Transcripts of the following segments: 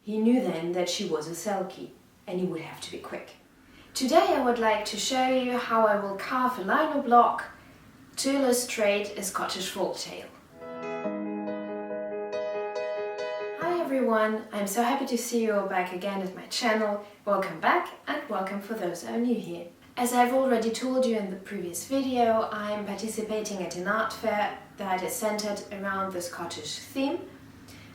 He knew then that she was a Selkie, and he would have to be quick. Today I would like to show you how I will carve a lino block to illustrate a Scottish folktale. Hi everyone, I'm so happy to see you all back again at my channel. Welcome back and welcome for those who are new here. As I've already told you in the previous video, I'm participating at an art fair that is centered around the Scottish theme.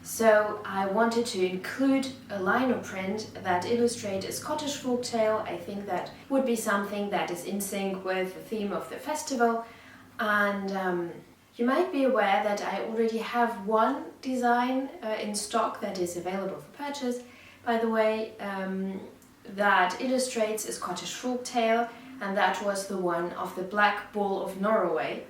So I wanted to include a lino print that illustrates a Scottish folktale. I think that would be something that is in sync with the theme of the festival. And you might be aware that I already have one design in stock that is available for purchase, by the way, that illustrates a Scottish folktale, and that was the one of the Black Bull of Norroway.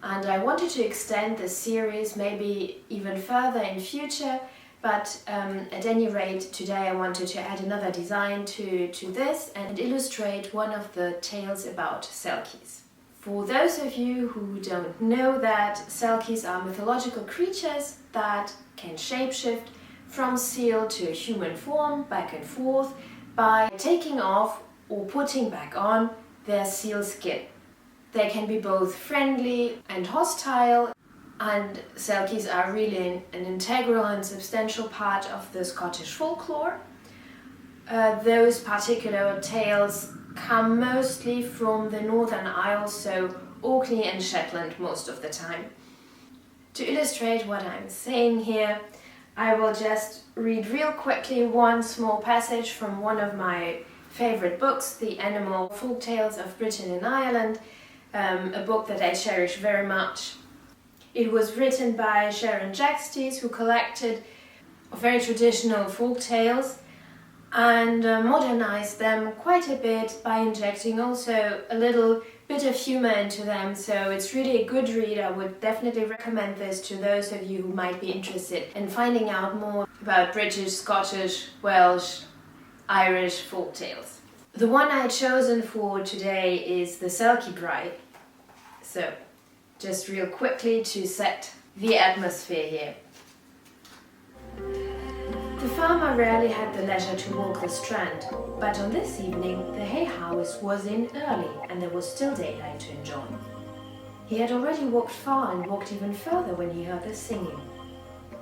And I wanted to extend this series maybe even further in future, but at any rate today I wanted to add another design to this and illustrate one of the tales about Selkies. For those of you who don't know that, Selkies are mythological creatures that can shapeshift from seal to human form back and forth by taking off or putting back on their seal skin. They can be both friendly and hostile, and Selkies are really an integral and substantial part of the Scottish folklore. Those particular tales come mostly from the Northern Isles, so Orkney and Shetland most of the time. To illustrate what I'm saying here, I will just read real quickly one small passage from one of my favorite books, The Animal Folktales of Britain and Ireland, a book that I cherish very much. It was written by Sharon Jaxties, who collected very traditional folktales and modernized them quite a bit by injecting also a little bit of humor into them. So it's really a good read. I would definitely recommend this to those of you who might be interested in finding out more about British, Scottish, Welsh, Irish folktales. The one I've chosen for today is the Selkie Bride. So, just real quickly to set the atmosphere here. The farmer rarely had the leisure to walk the strand, but on this evening the hay harvest was in early and there was still daylight to enjoy. He had already walked far and walked even further when he heard the singing.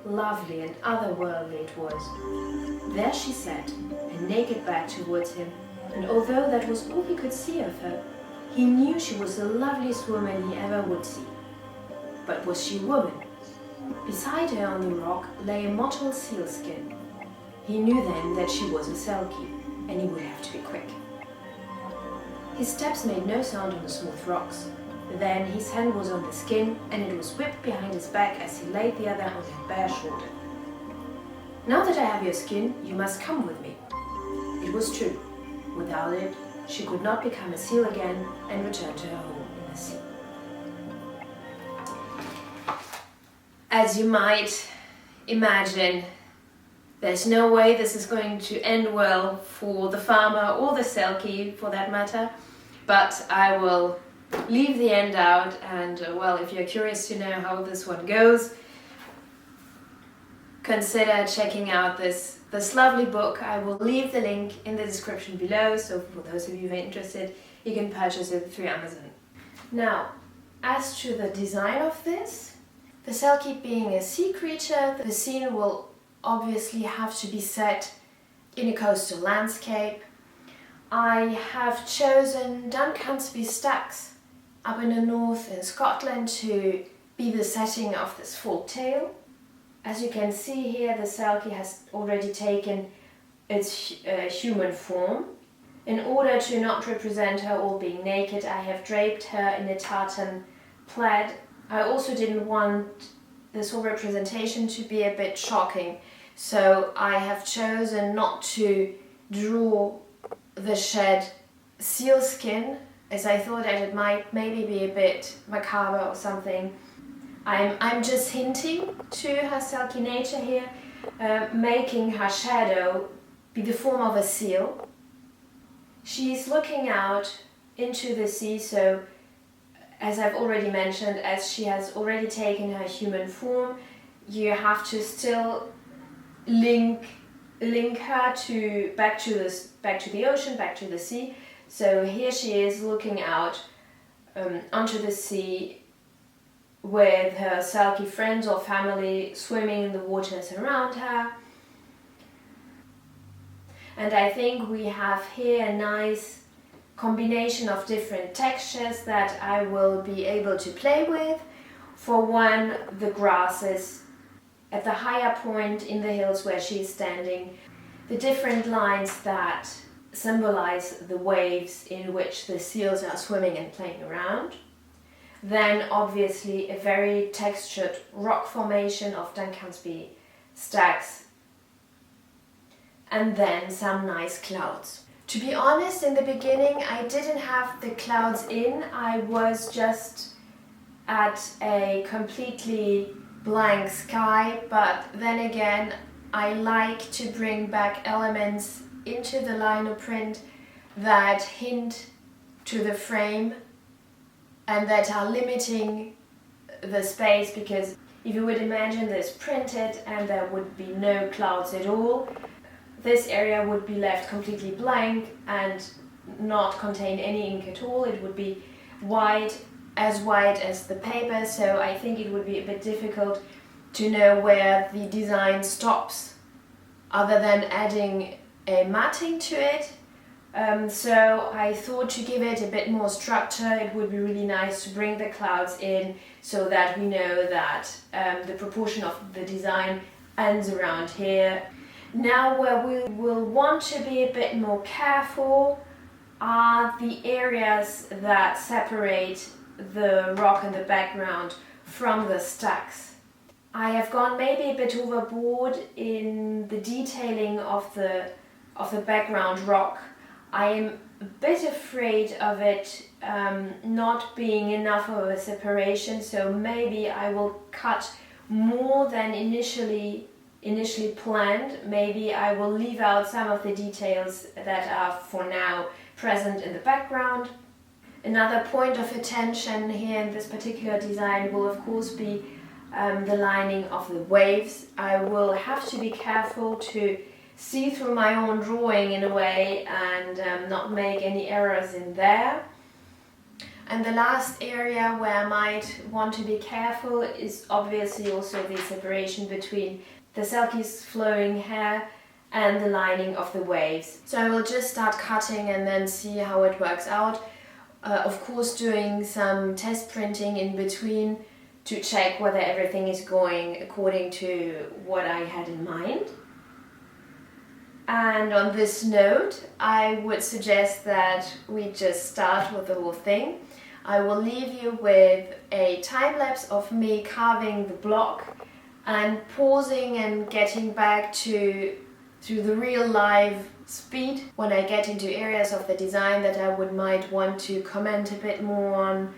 Lovely and otherworldly it was. There she sat, her naked back towards him, and although that was all he could see of her, he knew she was the loveliest woman he ever would see. But was she a woman? Beside her on the rock lay a mottled sealskin. He knew then that she was a Selkie, and he would have to be quick. His steps made no sound on the smooth rocks. Then his hand was on the skin, and it was whipped behind his back as he laid the other on her bare shoulder. "Now that I have your skin, you must come with me." It was true. Without it, she could not become a seal again and return to her home in the sea. As you might imagine, there's no way this is going to end well for the farmer or the Selkie for that matter, but I will leave the end out, and well, if you're curious to know how this one goes, consider checking out this lovely book. I will leave the link in the description below, so for those of you who are interested, you can purchase it through Amazon. Now, as to the design of this, the Selkie being a sea creature, the scene will obviously have to be set in a coastal landscape. I have chosen Duncansby Stacks up in the north in Scotland to be the setting of this folk tale. As you can see here, the Selkie has already taken its human form. In order to not represent her all being naked, I have draped her in a tartan plaid. I also didn't want this whole representation to be a bit shocking, so I have chosen not to draw the shed sealskin, as I thought that it might maybe be a bit macabre or something. I'm just hinting to her Selkie nature here, making her shadow be the form of a seal. She's looking out into the sea, so as I've already mentioned, as she has already taken her human form, you have to still link link her back to the ocean, back to the sea. So here she is looking out onto the sea with her Selkie friends or family swimming in the waters around her. And I think we have here a nice combination of different textures that I will be able to play with. For one, the grasses at the higher point in the hills where she's standing, the different lines that symbolize the waves in which the seals are swimming and playing around. Then obviously a very textured rock formation of Duncansby stacks, and then some nice clouds. To be honest, in the beginning I didn't have the clouds in, I was just at a completely blank sky, but then again I like to bring back elements into the lino print that hint to the frame and that are limiting the space, because if you would imagine this printed and there would be no clouds at all, this area would be left completely blank and not contain any ink at all. It would be white as the paper, so I think it would be a bit difficult to know where the design stops other than adding a matting to it. So I thought to give it a bit more structure, it would be really nice to bring the clouds in so that we know that the proportion of the design ends around here. Now where we will want to be a bit more careful are the areas that separate the rock in the background from the stacks. I have gone maybe a bit overboard in the detailing of the background rock. I am a bit afraid of it not being enough of a separation, so maybe I will cut more than initially planned. Maybe I will leave out some of the details that are for now present in the background. Another point of attention here in this particular design will of course be the lining of the waves. I will have to be careful to see through my own drawing in a way and not make any errors in there. And the last area where I might want to be careful is obviously also the separation between the Selkie's flowing hair and the lining of the waves. So I will just start cutting and then see how it works out. Of course doing some test printing in between to check whether everything is going according to what I had in mind. And on this note, I would suggest that we just start with the whole thing. I will leave you with a time lapse of me carving the block and pausing and getting back to the real live speed when I get into areas of the design that I might want to comment a bit more on.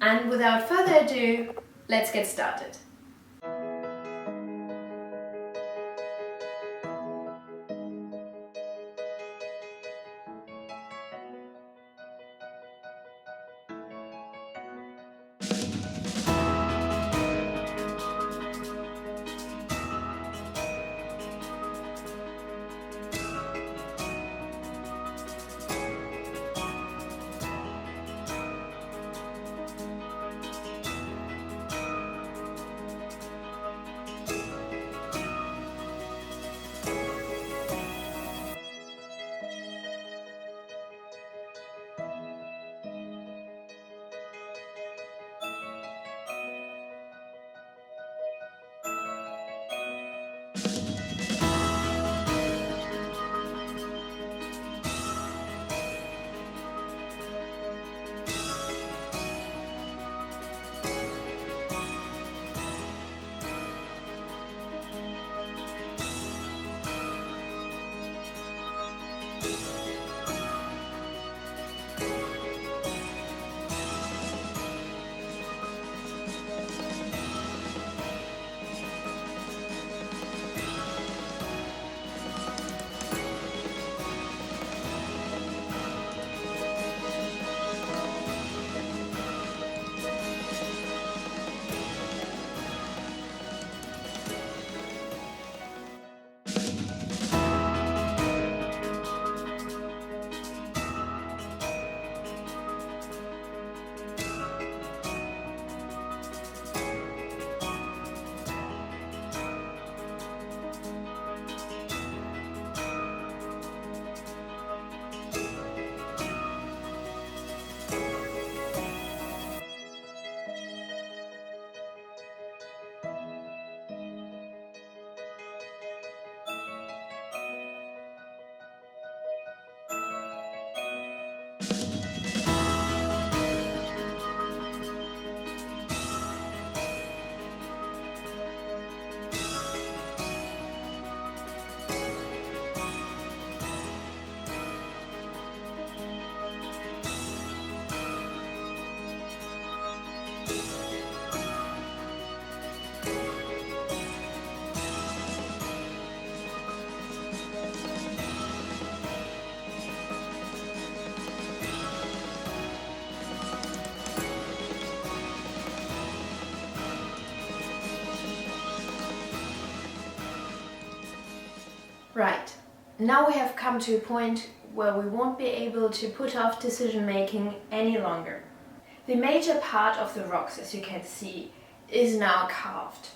And without further ado, let's get started. Right, now we have come to a point where we won't be able to put off decision making any longer. The major part of the rocks, as you can see, is now carved.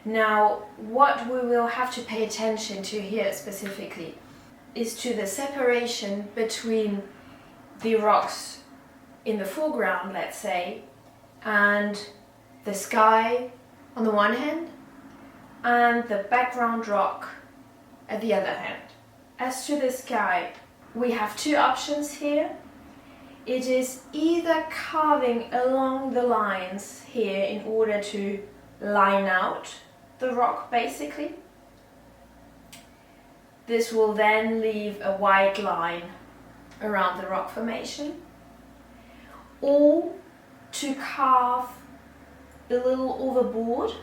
Now, what we will have to pay attention to here specifically is to the separation between the rocks in the foreground, let's say, and the sky on the one hand, and the background rock at the other hand. As to the sky, we have two options here. It is either carving along the lines here in order to line out the rock basically. This will then leave a white line around the rock formation, or to carve a little overboard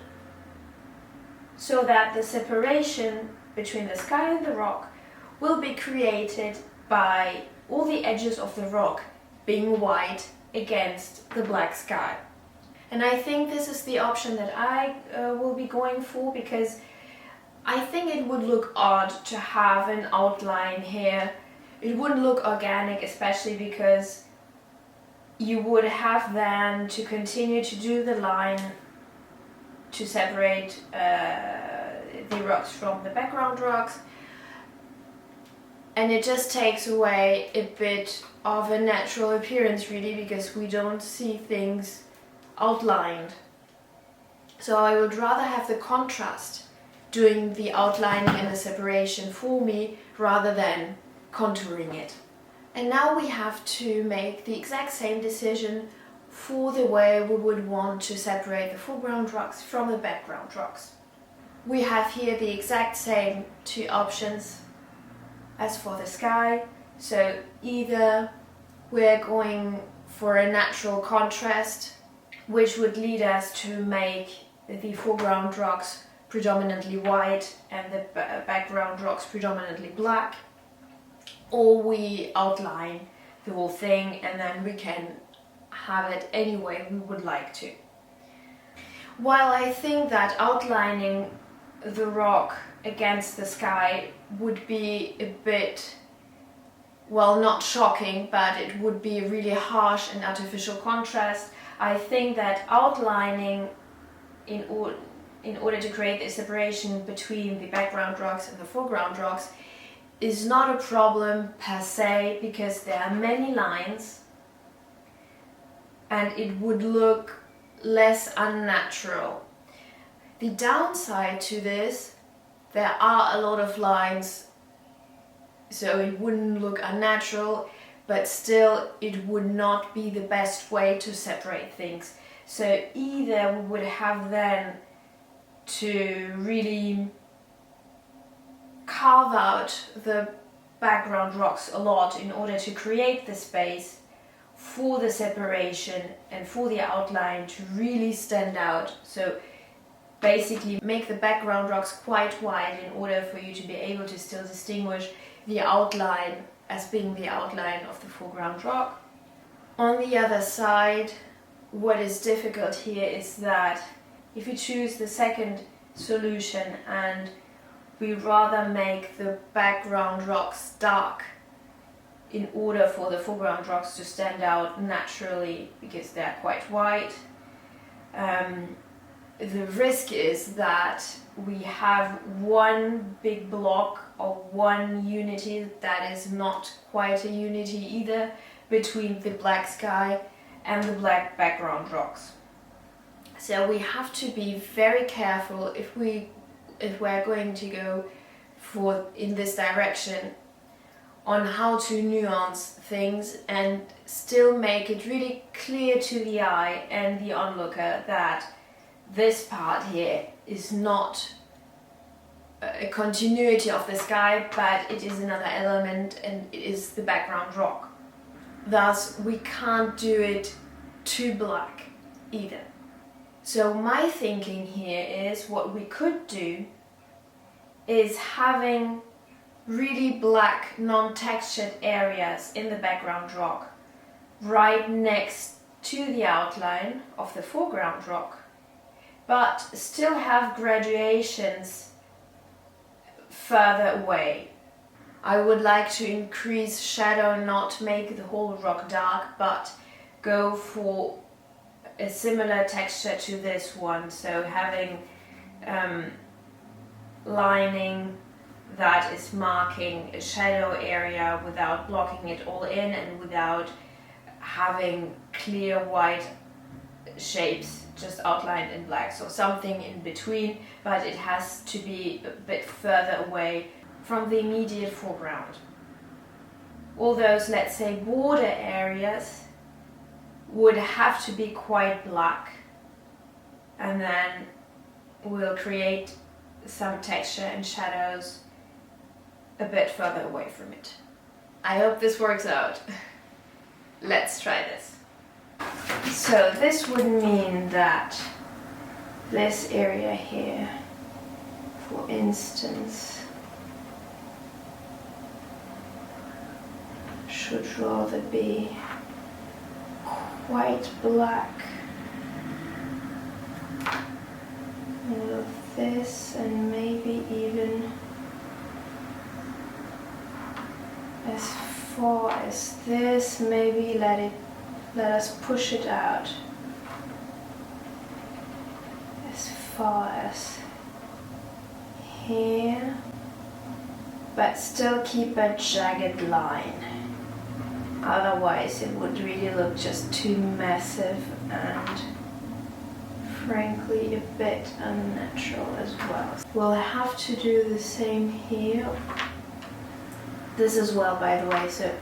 so that the separation between the sky and the rock will be created by all the edges of the rock being white against the black sky. And I think this is the option that I will be going for, because I think it would look odd to have an outline here. It wouldn't look organic, especially because you would have then to continue to do the line to separate the rocks from the background rocks, and it just takes away a bit of a natural appearance really, because we don't see things outlined. So I would rather have the contrast doing the outlining and the separation for me rather than contouring it. And now we have to make the exact same decision for the way we would want to separate the foreground rocks from the background rocks. We have here the exact same two options as for the sky. So either we're going for a natural contrast, which would lead us to make the foreground rocks predominantly white and the background rocks predominantly black, or we outline the whole thing and then we can have it any way we would like to. While I think that outlining the rock against the sky would be a bit, well, not shocking, but it would be a really harsh and artificial contrast, I think that outlining in order to create the separation between the background rocks and the foreground rocks is not a problem per se, because there are many lines and it would look less unnatural. The downside to this, there are a lot of lines, so it wouldn't look unnatural, but still it would not be the best way to separate things. So either we would have then to really carve out the background rocks a lot in order to create the space for the separation and for the outline to really stand out. So basically make the background rocks quite white in order for you to be able to still distinguish the outline as being the outline of the foreground rock. On the other side, what is difficult here is that if you choose the second solution and we rather make the background rocks dark in order for the foreground rocks to stand out naturally because they're quite white, the risk is that we have one big block or one unity that is not quite a unity either between the black sky and the black background rocks. So we have to be very careful if we're going to go in this direction on how to nuance things and still make it really clear to the eye and the onlooker that this part here is not a continuity of the sky, but it is another element and it is the background rock. Thus, we can't do it too black either. So my thinking here is what we could do is having really black, non-textured areas in the background rock right next to the outline of the foreground rock, but still have graduations further away. I would like to increase shadow, not make the whole rock dark, but go for a similar texture to this one. So having lining that is marking a shadow area without blocking it all in and without having clear white shapes just outlined in black. So something in between, but it has to be a bit further away from the immediate foreground. All those, let's say, border areas would have to be quite black, and then we'll create some texture and shadows a bit further away from it. I hope this works out. Let's try this. So this would mean that this area here, for instance, should rather be quite black. All of this, and maybe even as far as this. Maybe let us push it out as far as here, but still keep a jagged line. Otherwise it would really look just too massive and frankly a bit unnatural as well. We'll have to do the same here. This as well, by the way, so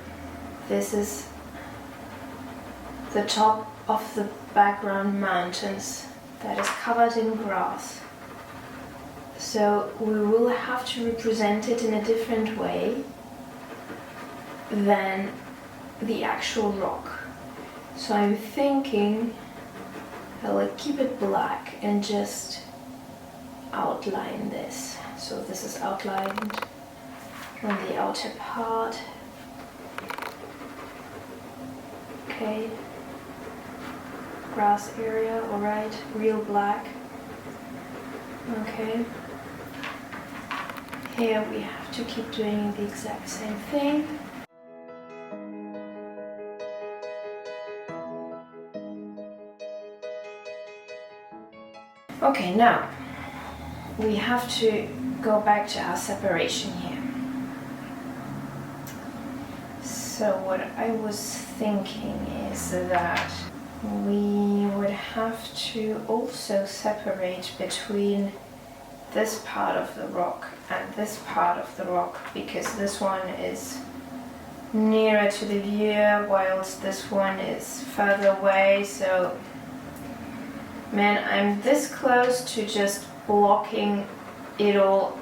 this is the top of the background mountains that is covered in grass. So we will have to represent it in a different way than the actual rock. So I'm thinking I will keep it black and just outline this. So this is outlined on the outer part. Okay, grass area, alright, real black. Okay, here we have to keep doing the exact same thing. Okay, now we have to go back to our separation here. So what I was thinking is that we would have to also separate between this part of the rock and this part of the rock, because this one is nearer to the viewer whilst this one is further away. So man, I'm this close to just blocking it all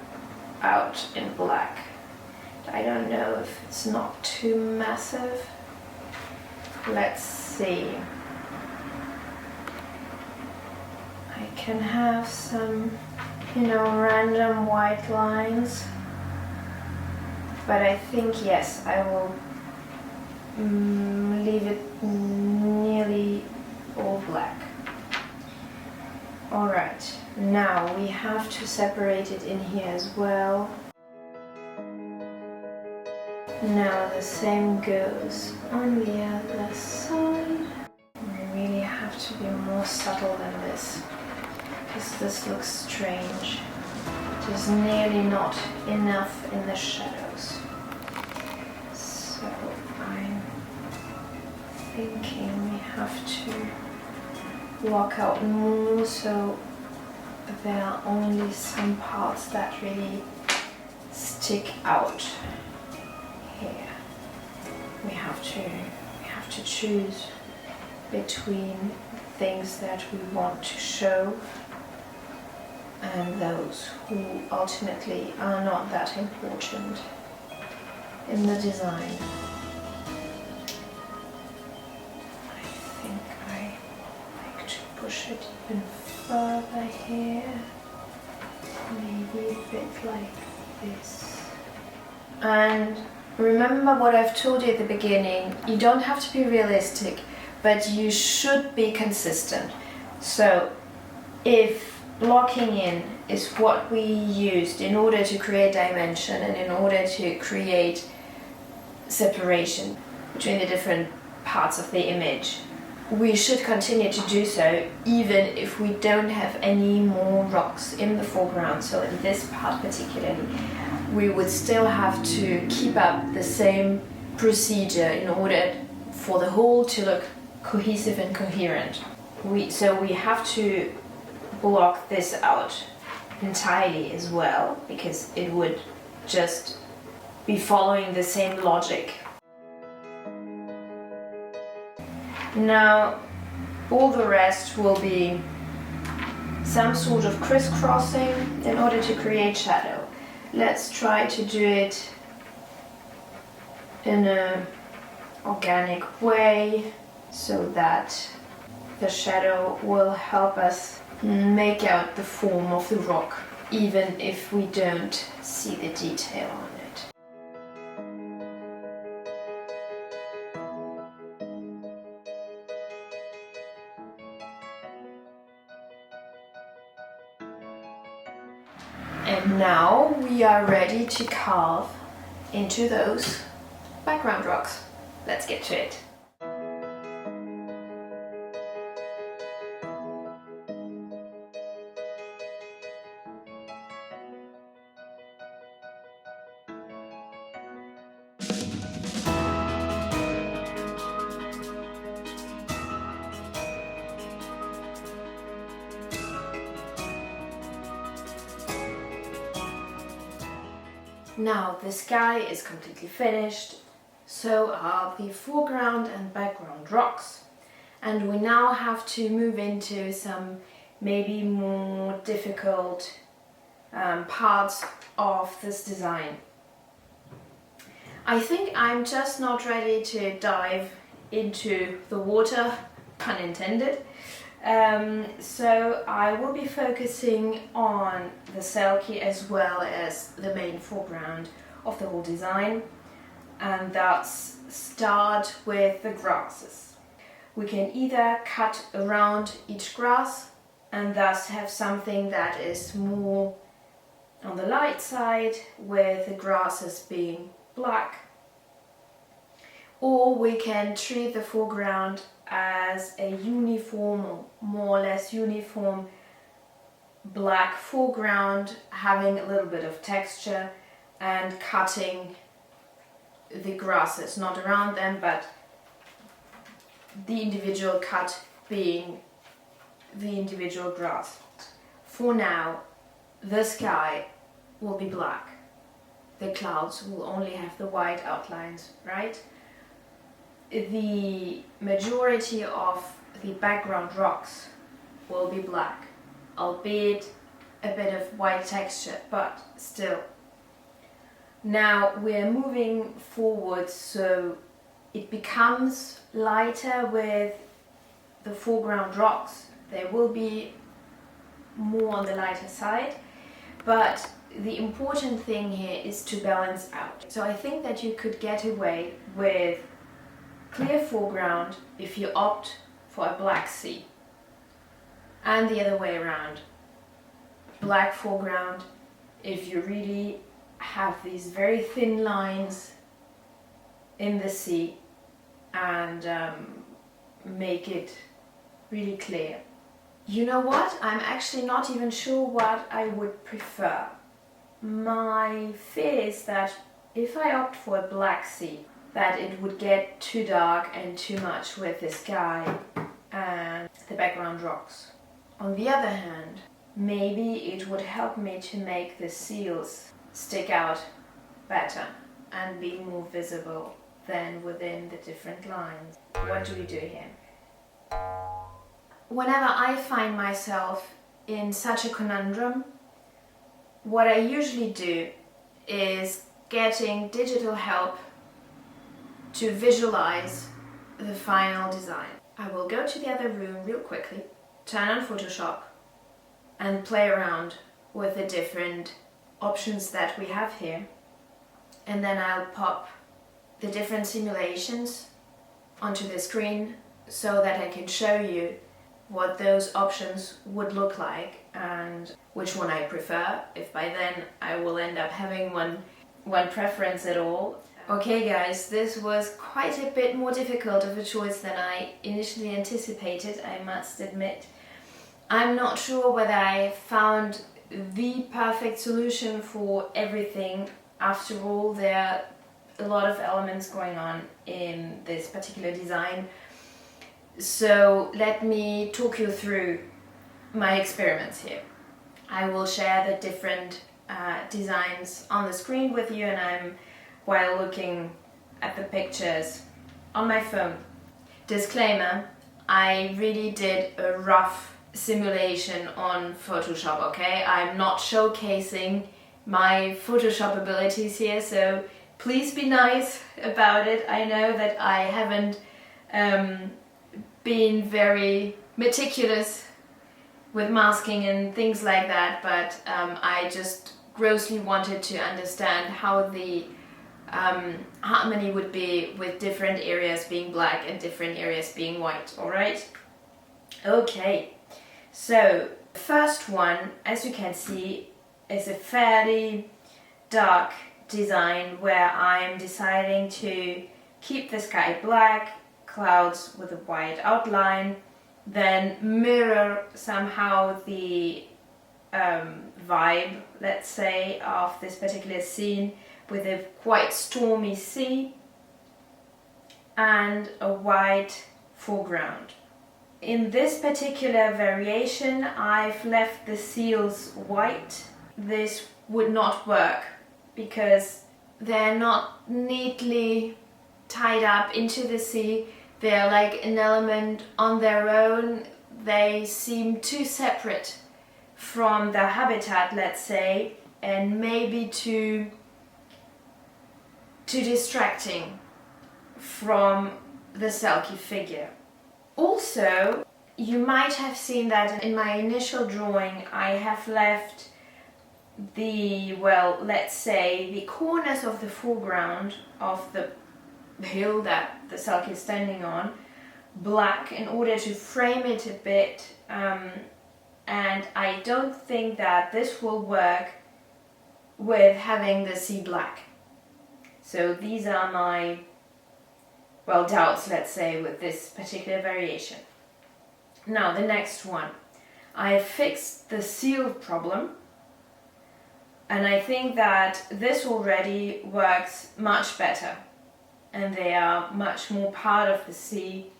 out in black. I don't know if it's not too massive. Let's see. I can have some, random white lines, but I think, yes, I will leave it nearly all black. Alright, now we have to separate it in here as well. Now the same goes on the other side. We really have to be more subtle than this, because this looks strange. There's nearly not enough in the shadows. So I'm thinking we have to block out more, so there are only some parts that really stick out here. we have to choose between things that we want to show and those who ultimately are not that important in the design. I think I like to push it even further here, maybe a bit like this. And remember what I've told you at the beginning, you don't have to be realistic, but you should be consistent. So if blocking in is what we used in order to create dimension and in order to create separation between the different parts of the image, we should continue to do so even if we don't have any more rocks in the foreground. So in this part particularly, we would still have to keep up the same procedure in order for the whole to look cohesive and coherent. So we have to block this out entirely as well, because it would just be following the same logic. Now all the rest will be some sort of crisscrossing in order to create shadow. Let's try to do it in an organic way so that the shadow will help us make out the form of the rock, even if we don't see the detail on it. And now we are ready to carve into those background rocks. Let's get to it. Now the sky is completely finished, so are the foreground and background rocks, and we now have to move into some maybe more difficult parts of this design. I think I'm just not ready to dive into the water, pun intended. So I will be focusing on the Selkie as well as the main foreground of the whole design, and thus start with the grasses. We can either cut around each grass and thus have something that is more on the light side with the grasses being black, or we can treat the foreground as a uniform, more or less uniform black foreground, having a little bit of texture and cutting the grasses, not around them, but the individual cut being the individual grass. For now, the sky will be black. The clouds will only have the white outlines, right? The majority of the background rocks will be black, albeit a bit of white texture, but still. Now we're moving forward, so it becomes lighter with the foreground rocks. They will be more on the lighter side, but the important thing here is to balance out. So I think that you could get away with clear foreground if you opt for a black sea, and the other way around. Black foreground if you really have these very thin lines in the sea and make it really clear. You know what? I'm actually not even sure what I would prefer. My fear is that if I opt for a black sea, that it would get too dark and too much with the sky and the background rocks. On the other hand, maybe it would help me to make the seals stick out better and be more visible then within the different lines. What do we do here? Whenever I find myself in such a conundrum, what I usually do is getting digital help to visualize the final design. I will go to the other room real quickly, turn on Photoshop and play around with the different options that we have here, and then I'll pop the different simulations onto the screen so that I can show you what those options would look like and which one I prefer, if by then I will end up having one preference at all. Okay guys, this was quite a bit more difficult of a choice than I initially anticipated, I must admit. I'm not sure whether I found the perfect solution for everything. After all, there are a lot of elements going on in this particular design. So let me talk you through my experiments here. I will share the different designs on the screen with you, and while looking at the pictures on my phone. Disclaimer, I really did a rough simulation on Photoshop, okay? I'm not showcasing my Photoshop abilities here, so please be nice about it. I know that I haven't been very meticulous with masking and things like that, but I just grossly wanted to understand how the harmony would be with different areas being black and different areas being white, alright? Okay, so the first one, as you can see, is a fairly dark design where I'm deciding to keep the sky black, clouds with a white outline, then mirror somehow the vibe, let's say, of this particular scene with a quite stormy sea and a white foreground. In this particular variation, I've left the seals white. This would not work because they're not neatly tied up into the sea. They're like an element on their own. They seem too separate from the habitat, let's say, and maybe too distracting from the Selkie figure. Also, you might have seen that in my initial drawing I have left the, well, let's say the corners of the foreground of the hill that the Selkie is standing on black in order to frame it a bit, and I don't think that this will work with having the sea black. So these are my, well, doubts, let's say, with this particular variation. Now the next one. I fixed the seal problem, and I think that this already works much better, and they are much more part of the sea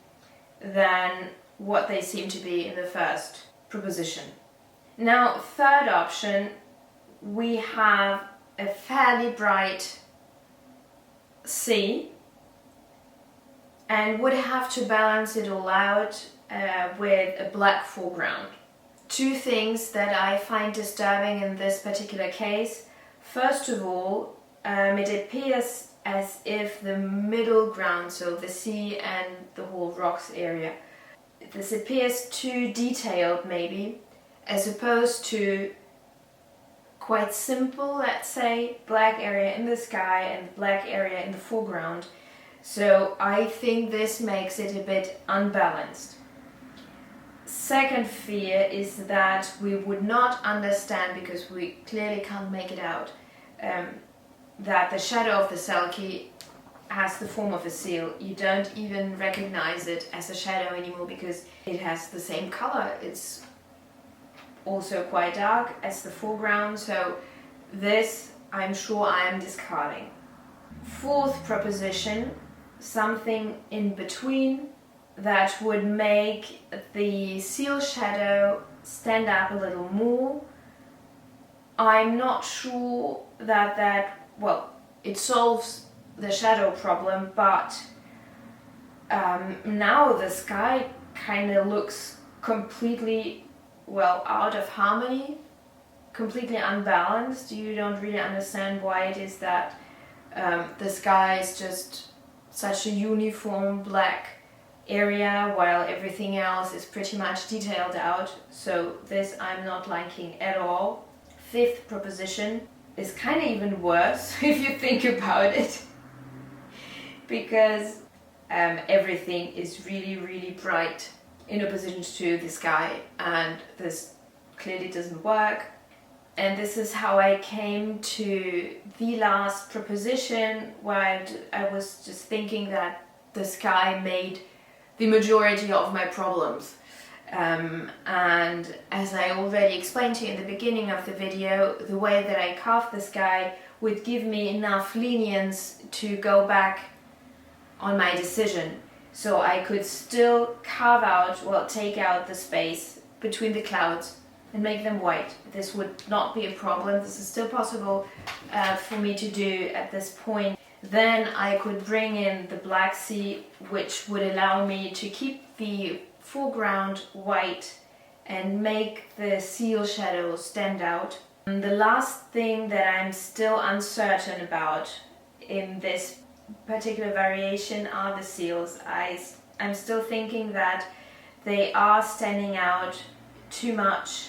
than what they seem to be in the first proposition. Now, third option, we have a fairly bright sea and would have to balance it all out with a black foreground. Two things that I find disturbing in this particular case. First of all, it appears as if the middle ground, so the sea and the whole rocks area, this appears too detailed maybe, as opposed to quite simple, let's say, black area in the sky and black area in the foreground. So I think this makes it a bit unbalanced. Second fear is that we would not understand, because we clearly can't make it out, that the shadow of the Selkie has the form of a seal. You don't even recognize it as a shadow anymore because it has the same color. It's also quite dark as the foreground, so this I'm sure I am discarding. Fourth proposition, something in between that would make the seal shadow stand up a little more. I'm not sure that well, it solves the shadow problem, but now the sky kind of looks completely, well, out of harmony, completely unbalanced. You don't really understand why it is that the sky is just such a uniform black area while everything else is pretty much detailed out. So this I'm not liking at all. Fifth proposition is kind of even worse if you think about it, because everything is really bright in opposition to the sky, and this clearly doesn't work. And this is how I came to the last proposition, where I was just thinking that the sky made the majority of my problems. And as I already explained to you in the beginning of the video, the way that I carved the sky would give me enough lenience to go back on my decision. So I could still carve out, well, take out the space between the clouds and make them white. This would not be a problem. This is still possible for me to do at this point. Then I could bring in the black sea, which would allow me to keep the foreground white and make the seal shadow stand out. And the last thing that I'm still uncertain about in this particular variation are the seals. I'm still thinking that they are standing out too much.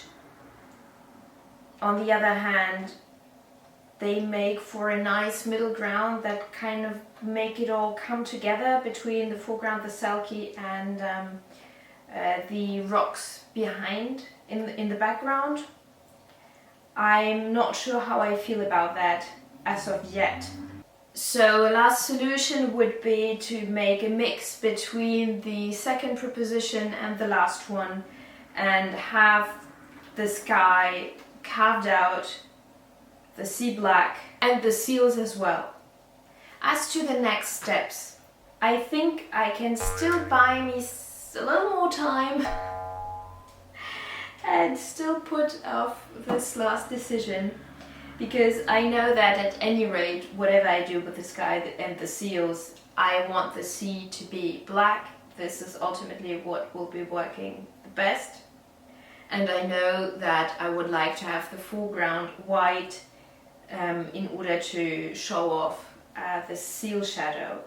On the other hand, they make for a nice middle ground that kind of make it all come together between the foreground, the Selkie, and the rocks behind in the background. I'm not sure how I feel about that as of yet. So a last solution would be to make a mix between the second proposition and the last one, and have the sky carved out, the sea black, and the seals as well. As to the next steps, I think I can still buy me a little more time and still put off this last decision, because I know that at any rate, whatever I do with the sky and the seals, I want the sea to be black. This is ultimately what will be working the best. And I know that I would like to have the foreground white in order to show off the seal shadow.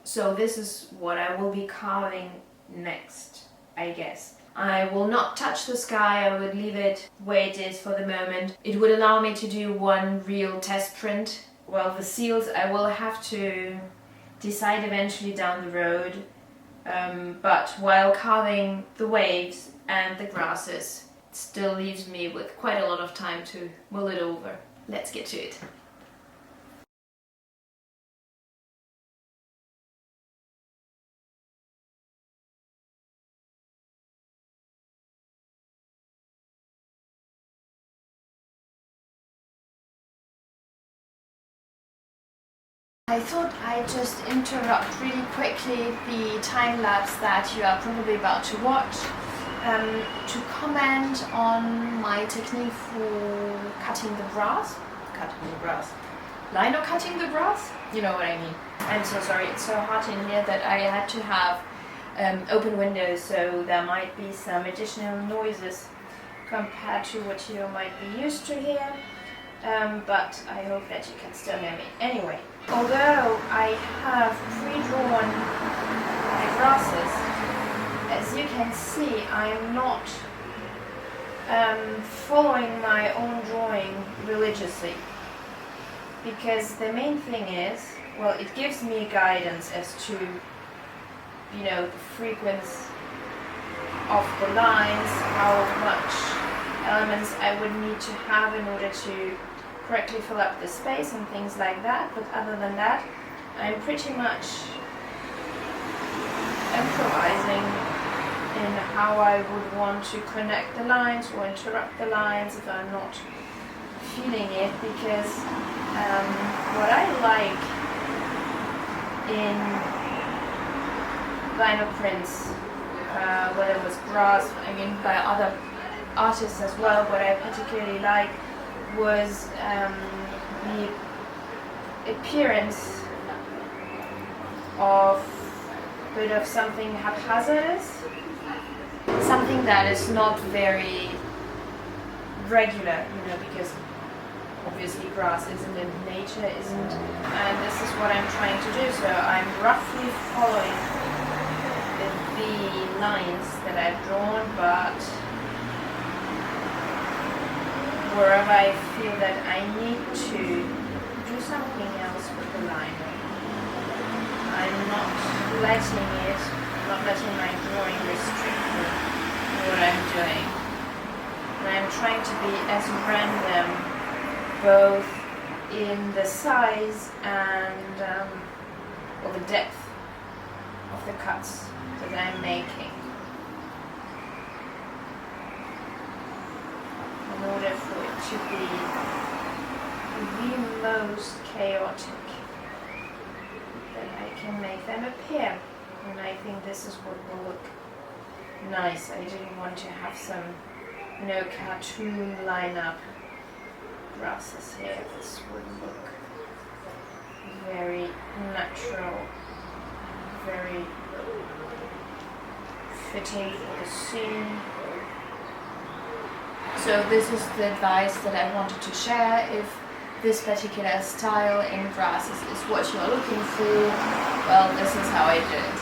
So this is what I will be carving next, I guess. I will not touch the sky. I would leave it where it is for the moment. It would allow me to do one real test print. Well, the seals I will have to decide eventually down the road. But while carving the waves and the grasses, it still leaves me with quite a lot of time to mull it over. Let's get to it. I thought I'd just interrupt really quickly the time lapse that you are probably about to watch to comment on my technique for cutting the grass. Lino cutting the grass? You know what I mean. I'm so sorry, it's so hot in here that I had to have open windows, so there might be some additional noises compared to what you might be used to here. But I hope that you can still hear me. Anyway, although I have pre-drawn the grasses, as you can see, I am not following my own drawing religiously, because the main thing is, well, it gives me guidance as to, you know, the frequency of the lines, how much elements I would need to have in order to correctly fill up the space and things like that. But other than that, I'm pretty much improvising in how I would want to connect the lines or interrupt the lines if I'm not feeling it, because what I like in vinyl prints, whether it was grass, I mean by other artists as well, what I particularly like was the appearance of a bit of something haphazardous, something that is not very regular, you know, because obviously grass isn't and nature isn't, and this is what I'm trying to do. So I'm roughly following the lines that I've drawn, but wherever I feel that I need to do something else with the liner, I'm not letting my drawing restrict what I'm doing. And I'm trying to be as random, both in the size and or the depth of the cuts that I'm making, in order for it to be the most chaotic that I can make them appear. And I think this is what will look nice. I didn't want to have some, you know, cartoon lineup grasses here. This would look very natural, very fitting for the scene. So this is the advice that I wanted to share. If this particular style in grasses is what you are looking for, well, this is how I do it.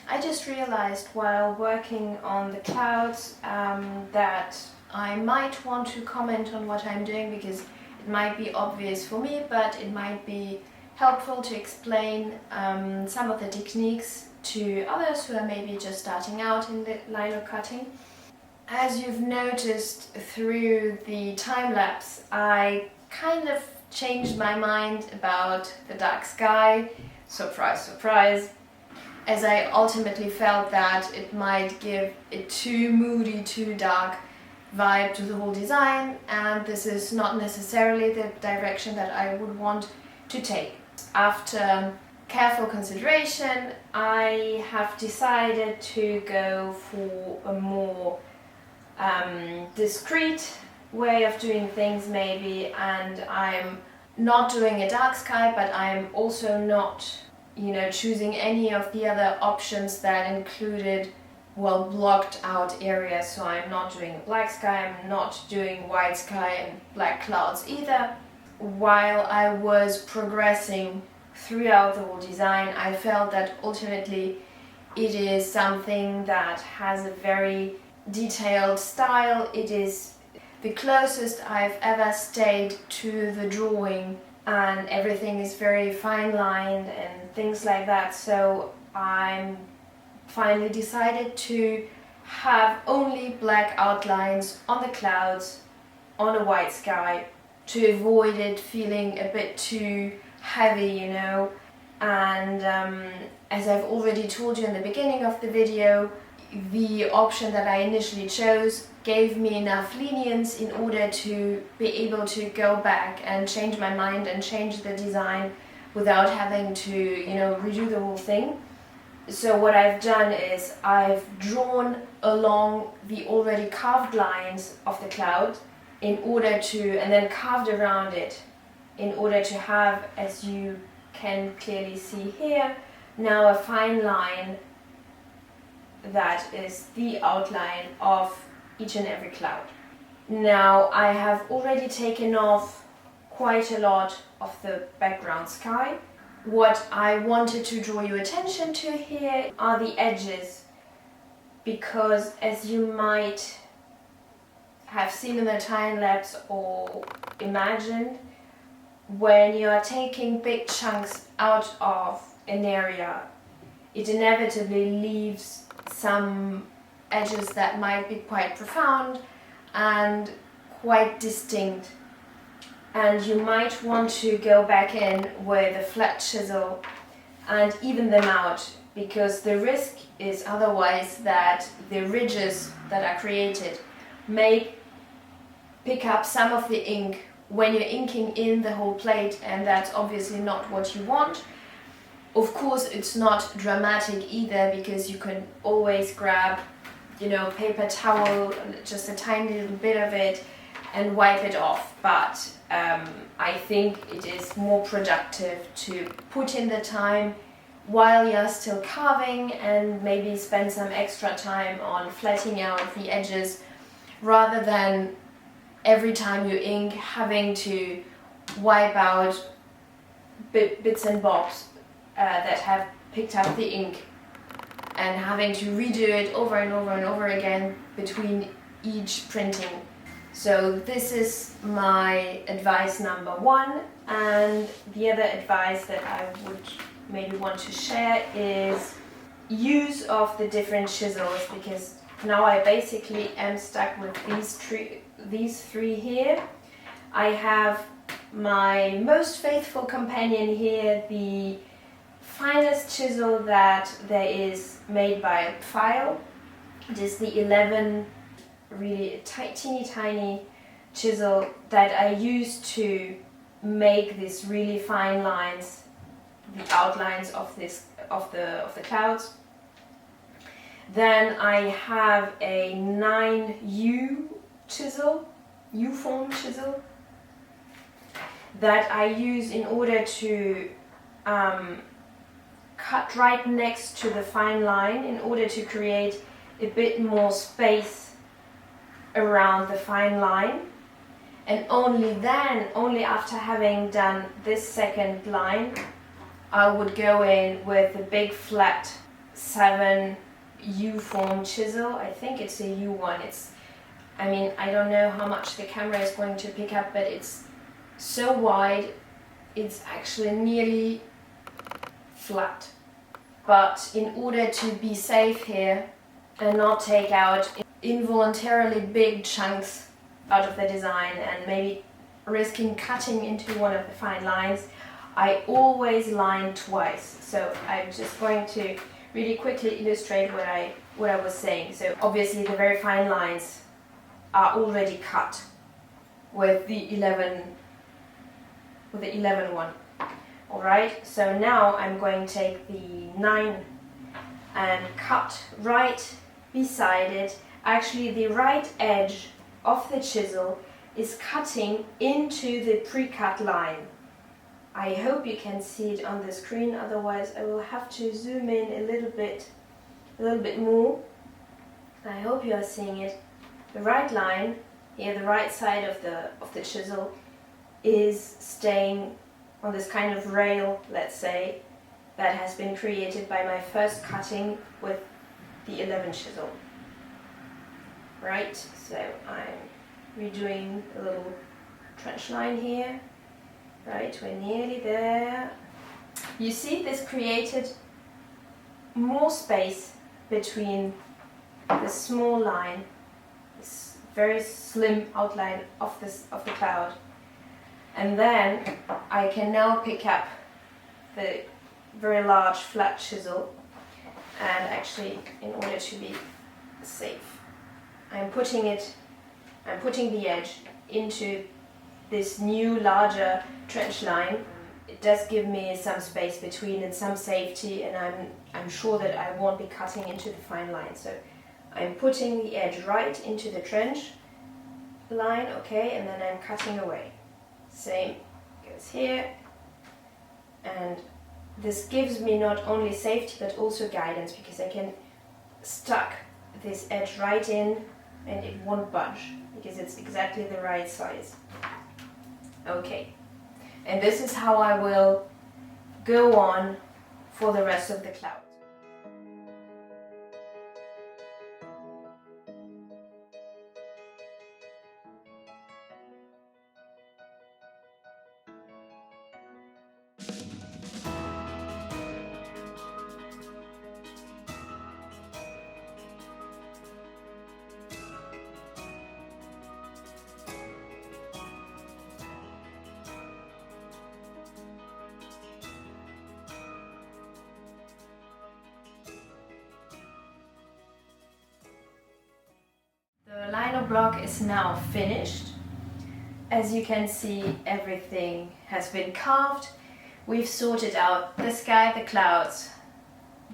I just realized while working on the clouds that I might want to comment on what I'm doing, because it might be obvious for me, but it might be helpful to explain some of the techniques to others who are maybe just starting out in the lino cutting. As you've noticed through the time-lapse, I kind of changed my mind about the dark sky, surprise, surprise, as I ultimately felt that it might give a too moody, too dark vibe to the whole design, and this is not necessarily the direction that I would want to take. After careful consideration, I have decided to go for a more discreet way of doing things maybe, and I'm not doing a dark sky, but I'm also not, choosing any of the other options that included, well, blocked out areas. So I'm not doing a black sky, I'm not doing white sky and black clouds either. While I was progressing throughout the whole design, I felt that ultimately it is something that has a very detailed style. It is the closest I've ever stayed to the drawing, and everything is very fine lined and things like that. So I'm finally decided to have only black outlines on the clouds on a white sky, to avoid it feeling a bit too heavy, and as I've already told you in the beginning of the video, the option that I initially chose gave me enough lenience in order to be able to go back and change my mind and change the design without having to, redo the whole thing. So what I've done is I've drawn along the already carved lines of the cloud in order to, and then carved around it in order to have, as you can clearly see here, now a fine line that is the outline of each and every cloud. Now I have already taken off quite a lot of the background sky. What I wanted to draw your attention to here are the edges, because as you might have seen in the time lapse or imagined, when you are taking big chunks out of an area, it inevitably leaves some edges that might be quite profound and quite distinct, and you might want to go back in with a flat chisel and even them out, because the risk is otherwise that the ridges that are created may pick up some of the ink when you're inking in the whole plate, and that's obviously not what you want. Of course, it's not dramatic either, because you can always grab, paper towel, just a tiny little bit of it, and wipe it off. But I think it is more productive to put in the time while you're still carving and maybe spend some extra time on flattening out the edges, rather than every time you ink having to wipe out bits and bobs that have picked up the ink, and having to redo it over and over and over again between each printing. So this is my advice number one, and the other advice that I would maybe want to share is use of the different chisels, because now I basically am stuck with these three here. I have my most faithful companion here, the finest chisel that there is, made by Pfeil. It is the 11, really teeny tiny chisel that I use to make these really fine lines, the outlines of the clouds. Then I have a 9U chisel, U-form chisel, that I use in order to cut right next to the fine line, in order to create a bit more space around the fine line. And only then, only after having done this second line, I would go in with a big flat 7 U-form chisel. I think it's a U1. I don't know how much the camera is going to pick up, but it's so wide, it's actually nearly flat. But in order to be safe here and not take out involuntarily big chunks out of the design and maybe risking cutting into one of the fine lines, I always line twice. So I'm just going to really quickly illustrate what I was saying. So obviously the very fine lines are already cut with the 11 one. Alright, so now I'm going to take the 9 and cut right beside it. Actually, the right edge of the chisel is cutting into the pre-cut line. I hope you can see it on the screen, otherwise I will have to zoom in a little bit more. I hope you are seeing it. The right line here, the right side of the chisel, is staying on this kind of rail, let's say, that has been created by my first cutting with the 11 chisel. Right, so I'm redoing a little trench line here. Right, we're nearly there. You see, this created more space between the small line, this very slim outline of the cloud, and then I can now pick up the very large flat chisel, and actually, in order to be safe, I'm putting the edge into this new larger trench line. It does give me some space between and some safety, and I'm sure that I won't be cutting into the fine line. So I'm putting the edge right into the trench line, okay, and then I'm cutting away. Same goes here, and this gives me not only safety but also guidance, because I can stuck this edge right in and it won't budge because it's exactly the right size. Okay, and this is how I will go on for the rest of the cloud. The lino block is now finished. As you can see, everything has been carved. We've sorted out the sky, the clouds,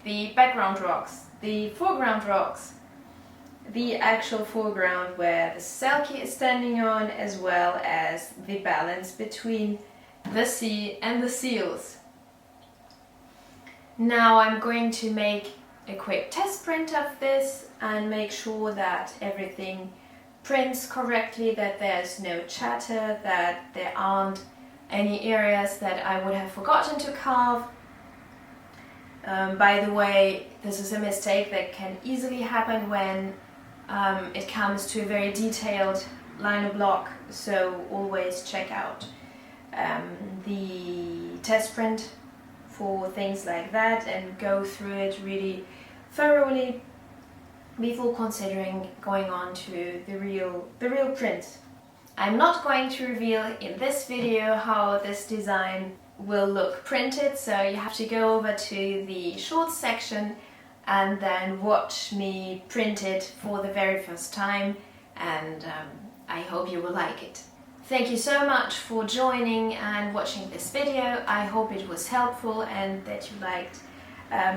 the background rocks, the foreground rocks, the actual foreground where the Selkie is standing on, as well as the balance between the sea and the seals. Now I'm going to make a quick test print of this and make sure that everything prints correctly, that there's no chatter, that there aren't any areas that I would have forgotten to carve. By the way, this is a mistake that can easily happen when it comes to a very detailed lino block, so always check out the test print for things like that and go through it really thoroughly before considering going on to the real print. I'm not going to reveal in this video how this design will look printed, so you have to go over to the shorts section and then watch me print it for the very first time, and I hope you will like it. Thank you so much for joining and watching this video. I hope it was helpful and that you liked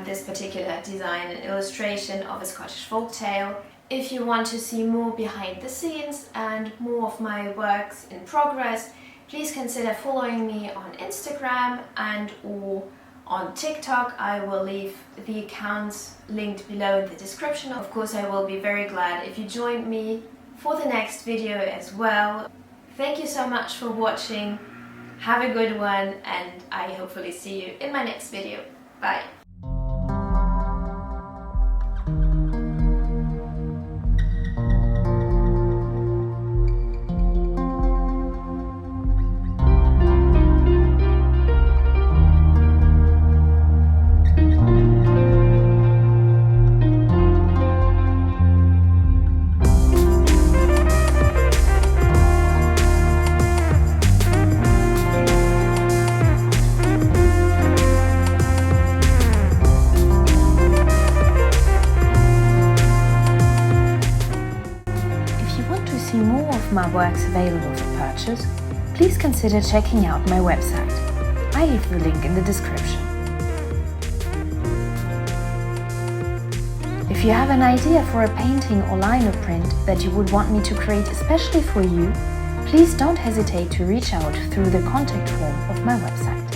this particular design and illustration of a Scottish folktale. If you want to see more behind the scenes and more of my works in progress, please consider following me on Instagram and or on TikTok. I will leave the accounts linked below in the description. Of course, I will be very glad if you join me for the next video as well. Thank you so much for watching. Have a good one, and I hopefully see you in my next video. Bye! My works available for purchase, please consider checking out my website I leave the link in the description. If you have an idea for a painting or lino print that you would want me to create especially for you, please don't hesitate to reach out through the contact form of my website.